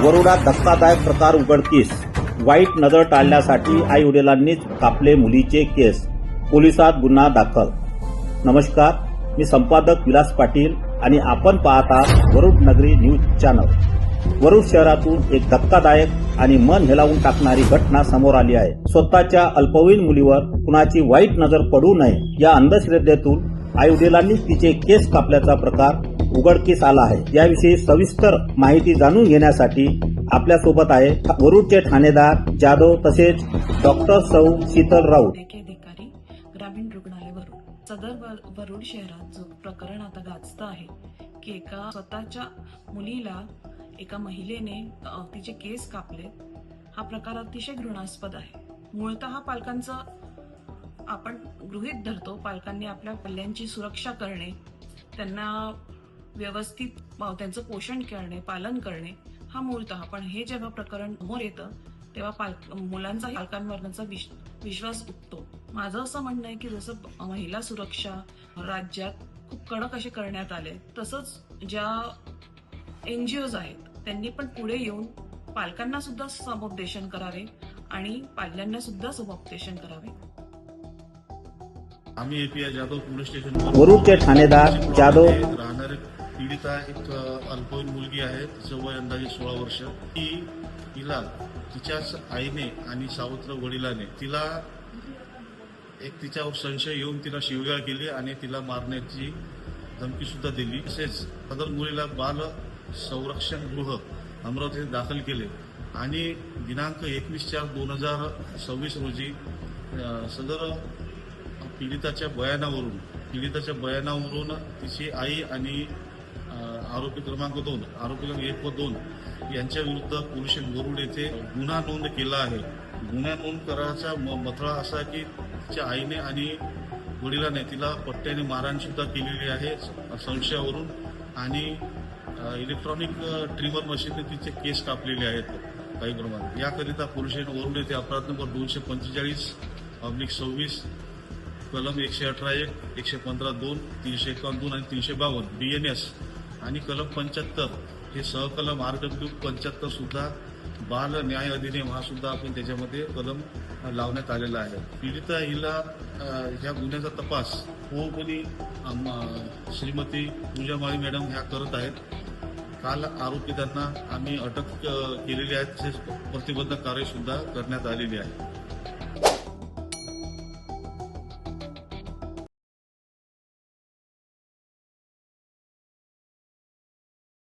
वरोडात धक्कादायक प्रकार उघडकीस. वाईट नजर टाळण्यासाठी आई वडिलांनीच कापले मुलीचे केस. पोलिसात गुन्हा दाखल. नमस्कार, मी संपादक विलास पाटील आणि आपण पाहत आहात वरुड नगरी न्यूज चॅनल. वरुड शहरातून एक धक्कादायक आणि मन हेलावून टाकणारी घटना समोर आली आहे. स्वतःच्या अल्पवयीन मुलीवर कुणाची वाईट नजर पडू नये या अंधश्रद्धेतून आई वडिलांनी तिचे केस कापल्याचा प्रकार उघडकीस आला आहे. याविषयी सविस्तर माहिती जाणून घेण्यासाठी आपल्या सोबत आहे वरुडचे ठाणेदार जाधव तसेच डॉक्टर सौ शीतल राऊत. अधिकारी ग्रामीण रुग्णालय वरुड. सदर वरुड शहरात जो प्रकरण आता गाजतं आहे की एका स्वतःच्या मुलीला एका महिलेने तिचे केस कापले, हा प्रकार अतिशय घृणास्पद आहे. मूळतः पालकांचं आपण गृहीत धरतो, पालकांनी आपल्या पिल्लांची सुरक्षा करणे, त्यांना व्यवस्थित त्यांचं पोषण करणे, पालन करणे हा मूळतः. पण हे जेव्हा प्रकरण समोर येतं तेव्हा मुलांचा पालकांवरचा विश्वास उठतो. माझं असं म्हणणं आहे की जसं महिला सुरक्षा राज्यात खूप कडक असे करण्यात आले, तसंच ज्या NGOज आहेत त्यांनी पण पुढे येऊन पालकांना सुद्धा समुपदेशन करावे आणि पाल्यांना सुद्धा समुपदेशन करावे. आम्ही API जाधव पोलीस स्टेशन वरुडचे ठाणेदार जाधव. राहणारे पीडिता एक अल्पवयीन मुलगी आहे, तिचं वय अंदाजे 16 वर्ष. तिला तिच्याच आईने आणि सावत्र वडिलाने तिच्यावर संशय येऊन तिला शिवीगाळ केली आणि तिला मारण्याची धमकी सुद्धा दिली. तसेच सदर मुलीला बाल संरक्षण गृह अमरावतीत दाखल केले आणि दिनांक 21/4/2026 रोजी सदर पीडिताच्या बयानावरून तिची आई आणि आरोपी क्रमांक 1 व 2 यांच्या विरुद्ध पोलीस वरुड येथे गुन्हा नोंद केला आहे. गुन्हा नोंद करायचा मथळा असा की तिच्या आईने आणि वडिलाने तिला पट्ट्याने मारहाण सुद्धा केलेली आहे संशयावरून आणि इलेक्ट्रॉनिक ट्रिमर मशीनने तिचे केस कापलेले आहेत काही प्रमाणात. याकरिता पोलीस वरुड येथे अपराध नंबर 245/26 कलम 118(1), 115(2), 351(2) आणि 352 BNS आणि कलम 75 हे सहकलम RW 75 सुद्धा बाल न्याय अधिनियम हा सुद्धा आपण त्याच्यामध्ये कलम लावण्यात आलेला आहे. पीडिता हिला ह्या गुन्ह्याचा तपास पूर्णपणे श्रीमती पूजामाळी मॅडम ह्या करत आहेत. काल आरोपितांना आम्ही अटक केलेली आहे, तसेच प्रतिबंधक कारवाई सुद्धा करण्यात आलेली आहे.